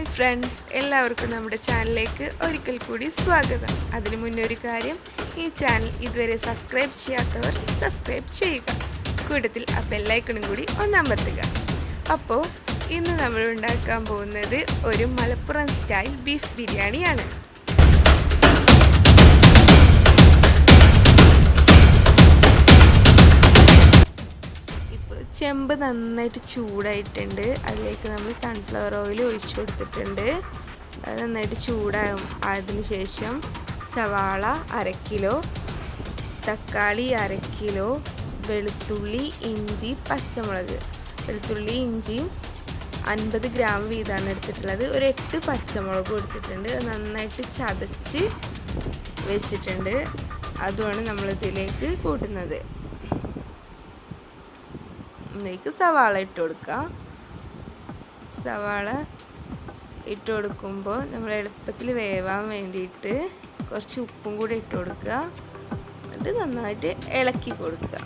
Hi friends, എല്ലാവർക്കും നമ്മുടെ ചാനലിലേക്ക് ഒരിക്കൽ കൂടി സ്വാഗതം. അതിനു മുന്നേ ഒരു കാര്യം, ഈ ചാനൽ ഇതുവരെ സബ്സ്ക്രൈബ് ചെയ്യാത്തവർ സബ്സ്ക്രൈബ് ചെയ്യുക. കൂട്ടത്തിൽ ആ ബെല്ലൈക്കണും കൂടി ഒന്നമർത്തുക. അപ്പോൾ ഇന്ന് നമ്മൾ ഉണ്ടാക്കാൻ പോകുന്നത് ഒരു മലപ്പുറം സ്റ്റൈൽ ബീഫ് ബിരിയാണിയാണ്. ചെമ്പ് നന്നായിട്ട് ചൂടായിട്ടുണ്ട്. അതിലേക്ക് നമ്മൾ സൺഫ്ലവർ ഓയിൽ ഒഴിച്ചു കൊടുത്തിട്ടുണ്ട്. അത് നന്നായിട്ട് ചൂടാകും. അതിന് ശേഷം സവാള 1/2 കിലോ, തക്കാളി 1/2 കിലോ, വെളുത്തുള്ളി, ഇഞ്ചി, പച്ചമുളക്. വെളുത്തുള്ളി ഇഞ്ചിയും 50 ഗ്രാം വീതമാണ് എടുത്തിട്ടുള്ളത്. ഒരു 8 പച്ചമുളക് എടുത്തിട്ടുണ്ട്. അത് നന്നായിട്ട് ചതച്ച് വെച്ചിട്ടുണ്ട്. അതുമാണ് നമ്മളിതിലേക്ക് കൂട്ടുന്നത്. ഇതിലേക്ക് സവാള ഇട്ട് കൊടുക്കുക. സവാള ഇട്ട് കൊടുക്കുമ്പോൾ നമ്മൾ എളുപ്പത്തിൽ വേവാൻ വേണ്ടിയിട്ട് കുറച്ച് ഉപ്പും കൂടി ഇട്ട് കൊടുക്കുക. എന്നിട്ട് നന്നായിട്ട് ഇളക്കി കൊടുക്കുക.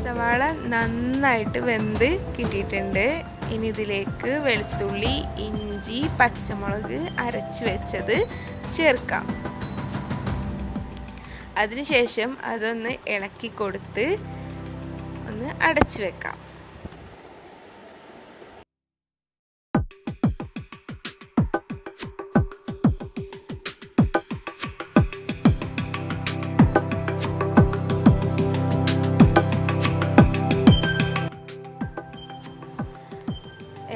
സവാള നന്നായിട്ട് വെന്ത് കിട്ടിയിട്ടുണ്ട്. ഇനി ഇതിലേക്ക് വെളുത്തുള്ളി, ഇഞ്ചി, പച്ചമുളക് അരച്ച് വെച്ചത് ചേർക്കാം. അതിനുശേഷം അതൊന്ന് ഇളക്കി കൊടുത്ത് ഒന്ന് അടച്ചു വെക്കാം.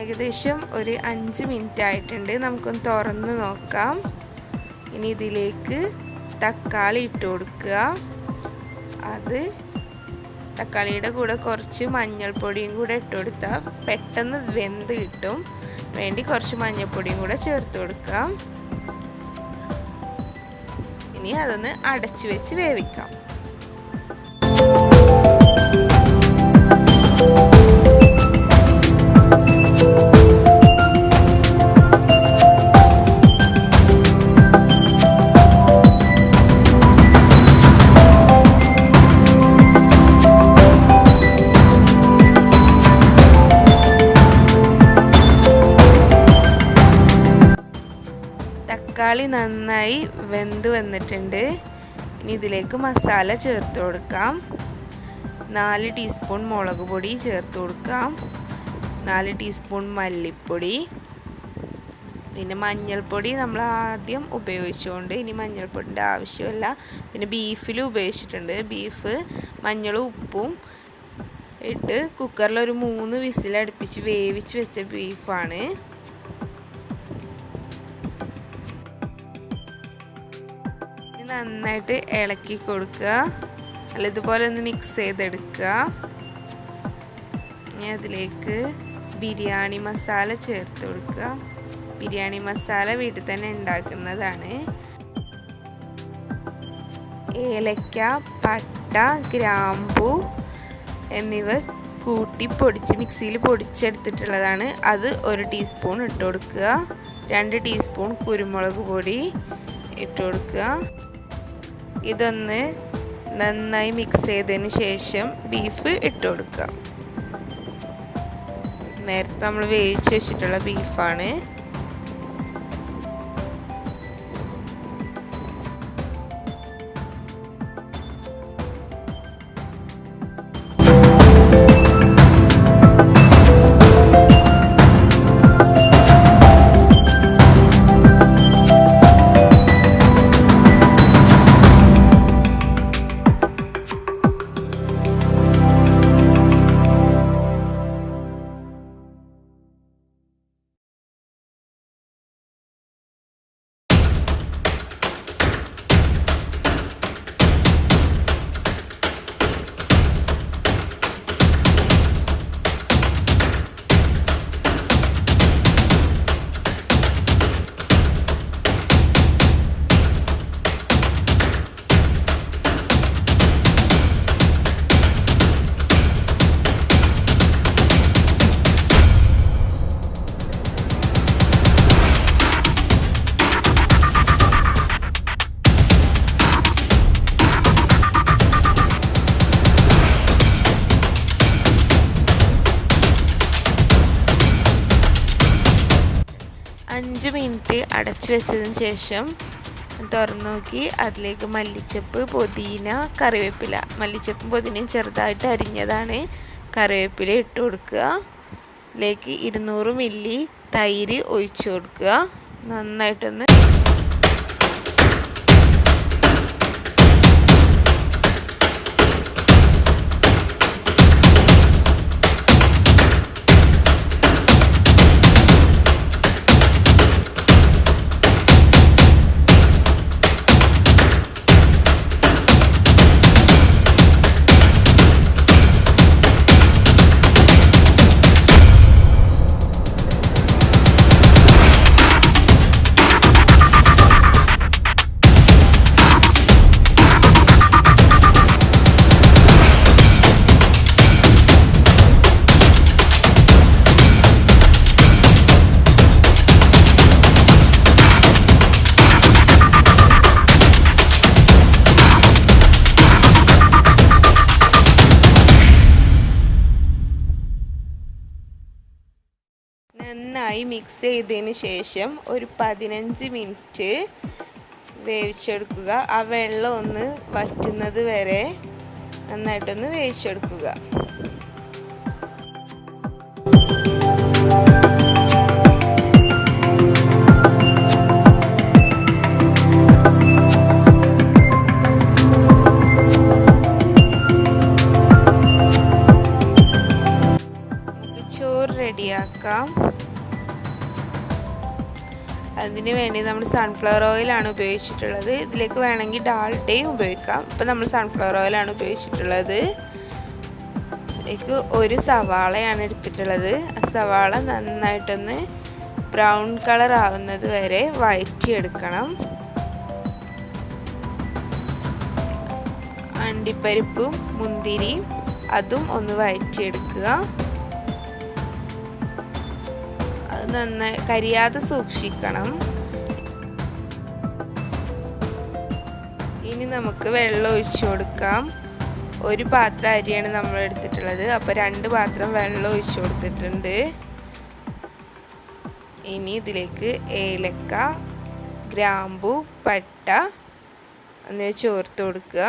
ഏകദേശം ഒരു 5 മിനിറ്റ് ആയിട്ടുണ്ട്. നമുക്കൊന്ന് തുറന്ന് നോക്കാം. ഇനി ഇതിലേക്ക് തക്കാളി ഇട്ട് കൊടുക്കുക. അത് തക്കാളിയുടെ കൂടെ കുറച്ച് മഞ്ഞൾപ്പൊടിയും കൂടെ ഇട്ട് കൊടുത്താൽ പെട്ടെന്ന് വെന്ത് കിട്ടും. വേണ്ടി കുറച്ച് മഞ്ഞൾപ്പൊടിയും കൂടെ ചേർത്ത് കൊടുക്കാം. ഇനി അതൊന്ന് അടച്ചു വെച്ച് വേവിക്കാം. തക്കാളി നന്നായി വെന്ത് വന്നിട്ടുണ്ട്. ഇനി ഇതിലേക്ക് മസാല ചേർത്ത് കൊടുക്കാം. 4 ടീസ്പൂൺ മുളക് പൊടി ചേർത്ത് കൊടുക്കാം. 4 ടീസ്പൂൺ മല്ലിപ്പൊടി. പിന്നെ മഞ്ഞൾപ്പൊടി നമ്മൾ ആദ്യം ഉപയോഗിച്ചുകൊണ്ട് ഇനി മഞ്ഞൾപ്പൊടിൻ്റെ ആവശ്യമില്ല. പിന്നെ ബീഫിൽ ഉപയോഗിച്ചിട്ടുണ്ട്. ബീഫ് മഞ്ഞളും ഉപ്പും ഇട്ട് കുക്കറിൽ ഒരു 3 വിസിലടുപ്പിച്ച് വേവിച്ച് വെച്ച ബീഫാണ്. നന്നായിട്ട് ഇളക്കി കൊടുക്കുക. അല്ല, ഇതുപോലെ ഒന്ന് മിക്സ് ചെയ്തെടുക്കുക. ഇനി അതിലേക്ക് ബിരിയാണി മസാല ചേർത്ത് കൊടുക്കുക. ബിരിയാണി മസാല വീട്ടിൽ തന്നെ ഉണ്ടാക്കുന്നതാണ്. ഏലക്ക, പട്ട, ഗ്രാമ്പു എന്നിവ കൂട്ടി പൊടിച്ച് മിക്സിയിൽ പൊടിച്ചെടുത്തിട്ടുള്ളതാണ്. അത് 1 ടീസ്പൂൺ ഇട്ട് കൊടുക്കുക. 2 ടീസ്പൂൺ കുരുമുളക് പൊടി ഇട്ട് കൊടുക്കുക. ഇതൊന്ന് നന്നായി മിക്സ് ചെയ്തതിന് ശേഷം ബീഫ് ഇട്ട് കൊടുക്കുക. നേരത്തെ നമ്മൾ വേവിച്ച് വെച്ചിട്ടുള്ള ബീഫാണ്. 5 മിനിറ്റ് അടച്ചു വെച്ചതിന് ശേഷം തുറന്നു നോക്കി അതിലേക്ക് മല്ലിച്ചപ്പ്, പുതിന, കറിവേപ്പില, മല്ലിച്ചപ്പും പുതിനയും ചെറുതായിട്ട് അരിഞ്ഞതാണ്, കറിവേപ്പില ഇട്ട് കൊടുക്കുക. ഇതിലേക്ക് 200 മില്ലി തൈര് ഒഴിച്ചു കൊടുക്കുക. നന്നായിട്ടൊന്ന് നന്നായി മിക്സ് ചെയ്തതിന് ശേഷം ഒരു 15 മിനിറ്റ് വേവിച്ചെടുക്കുക. ആ വെള്ളം ഒന്ന് വറ്റുന്നത് വരെ നന്നായിട്ടൊന്ന് വേവിച്ചെടുക്കുക. ചോറ് റെഡിയാക്കാം. അതിന് വേണ്ടി നമ്മൾ സൺഫ്ലവർ ഓയിലാണ് ഉപയോഗിച്ചിട്ടുള്ളത്. ഇതിലേക്ക് വേണമെങ്കിൽ ഡാൽഡയും ഉപയോഗിക്കാം. ഇപ്പം നമ്മൾ സൺഫ്ലവർ ഓയിലാണ് ഉപയോഗിച്ചിട്ടുള്ളത്. ഇതിലേക്ക് ഒരു സവാളയാണ് എടുത്തിട്ടുള്ളത്. ആ സവാള നന്നായിട്ടൊന്ന് ബ്രൗൺ കളർ ആവുന്നത് വരെ വഴറ്റിയെടുക്കണം. അണ്ടിപ്പരിപ്പും മുന്തിരിയും അതും ഒന്ന് വഴറ്റിയെടുക്കുക. നന്നായി കരിയാതെ സൂക്ഷിക്കണം. ഇനി നമുക്ക് വെള്ളം ഒഴിച്ചു കൊടുക്കാം. ഒരു പാത്രം അരിയാണ് നമ്മൾ എടുത്തിട്ടുള്ളത്. അപ്പോൾ 2 പാത്രം വെള്ളം ഒഴിച്ചു കൊടുത്തിട്ടുണ്ട്. ഇനി ഇതിലേക്ക് ഏലക്ക, ഗ്രാമ്പു, പട്ട എന്നിവ ചേർത്ത് കൊടുക്കുക.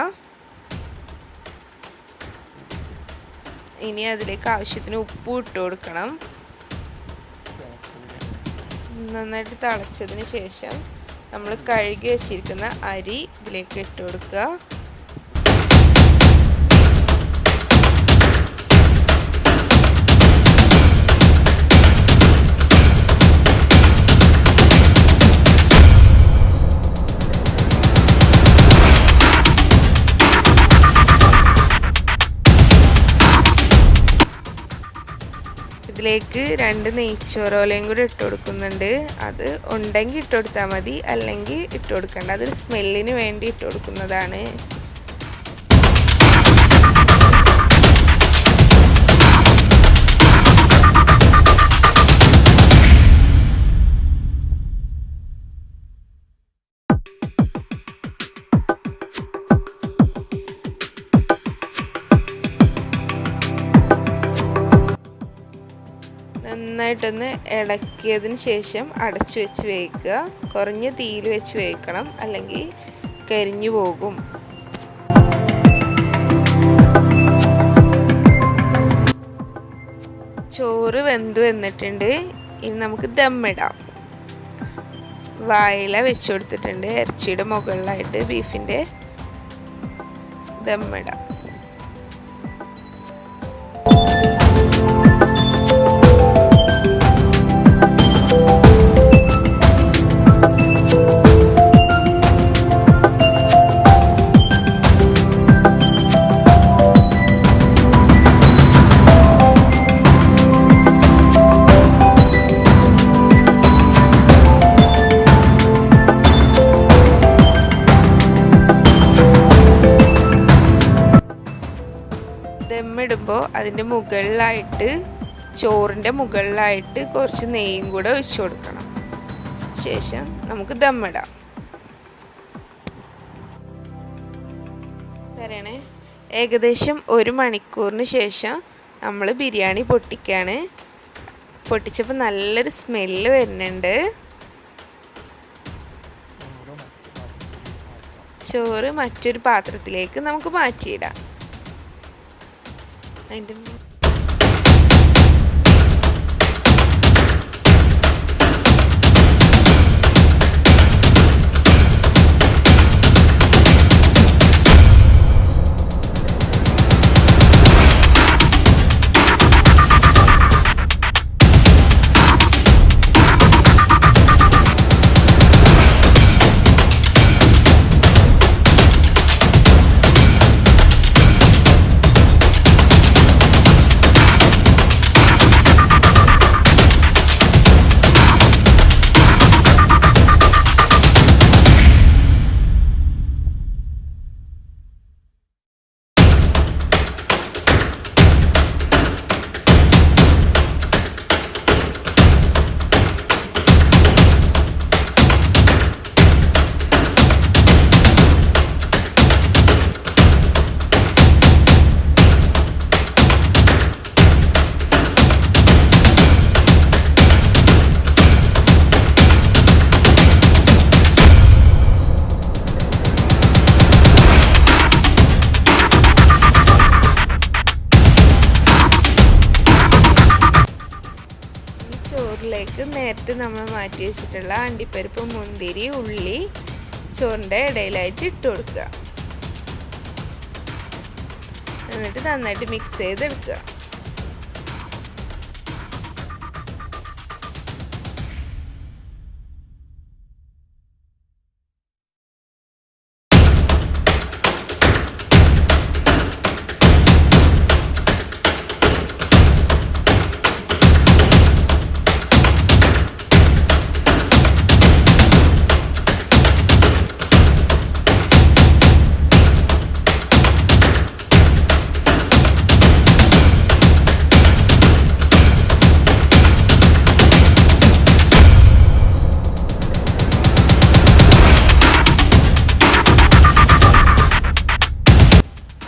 ഇനി അതിലേക്ക് ആവശ്യത്തിന് ഉപ്പ് ഇട്ട് കൊടുക്കണം. നന്നായിട്ട് തിളച്ചതിന് ശേഷം നമ്മൾ കഴുകി വെച്ചിരിക്കുന്ന അരി ഇതിലേക്ക് ഇട്ട് കൊടുക്കുക. ഇതിലേക്ക് 2 നെയ്ച്ചോറോലയും കൂടി ഇട്ട് കൊടുക്കുന്നുണ്ട്. അത് ഉണ്ടെങ്കിൽ ഇട്ട് കൊടുത്താൽ മതി, അല്ലെങ്കിൽ ഇട്ട് കൊടുക്കണ്ട. അതൊരു സ്മെല്ലിന് വേണ്ടി ഇട്ട് കൊടുക്കുന്നതാണ്. നന്നായിട്ടൊന്ന് ഇളക്കിയതിന് ശേഷം അടച്ചു വെച്ച് വേവിക്കുക. കുറഞ്ഞ തീയിൽ വെച്ച് വേവിക്കണം, അല്ലെങ്കിൽ കരിഞ്ഞു പോകും. ചോറ് വെന്ത് വന്നിട്ടുണ്ട്. ഇനി നമുക്ക് ദമ്മിടാം. വായില വെച്ച് കൊടുത്തിട്ടുണ്ട്. ഇറച്ചിയുടെ മുകളിലായിട്ട് ബീഫിൻ്റെ ദമ്മിടാം. ദമ്മിടുമ്പോൾ അതിൻ്റെ മുകളിലായിട്ട്, ചോറിൻ്റെ മുകളിലായിട്ട് കുറച്ച് നെയ്യും കൂടെ ഒഴിച്ചു കൊടുക്കണം. ശേഷം നമുക്ക് ദമ്മിടാം. പറയണേ, ഏകദേശം 1 മണിക്കൂറിന് ശേഷം നമ്മൾ ബിരിയാണി പൊട്ടിക്കുകയാണ്. പൊട്ടിച്ചപ്പോൾ നല്ലൊരു സ്മെല്ല് വരുന്നുണ്ട്. ചോറ് മറ്റൊരു പാത്രത്തിലേക്ക് നമുക്ക് മാറ്റിയിടാം. അതിൻ്റെ ചോറിലേക്ക് നേരത്തെ നമ്മൾ മാറ്റി വെച്ചിട്ടുള്ള അണ്ടിപ്പരിപ്പ്, മുന്തിരി, ഉള്ളി ചോറിൻ്റെ ഇടയിലായിട്ട് ഇട്ട് കൊടുക്കുക. എന്നിട്ട് നന്നായിട്ട് മിക്സ് ചെയ്തെടുക്കുക.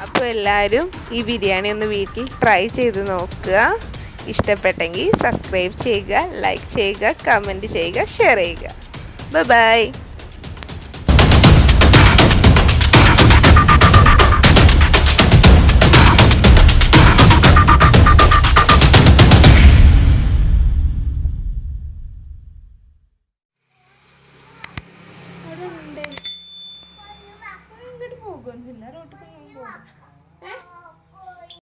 അപ്പോൾ എല്ലാവരും ഈ ബിരിയാണി ഒന്ന് വീട്ടിൽ ട്രൈ ചെയ്ത് നോക്കുക. ഇഷ്ടപ്പെട്ടെങ്കിൽ സബ്സ്ക്രൈബ് ചെയ്യുക, ലൈക്ക് ചെയ്യുക, കമൻറ്റ് ചെയ്യുക, ഷെയർ ചെയ്യുക. ബൈ.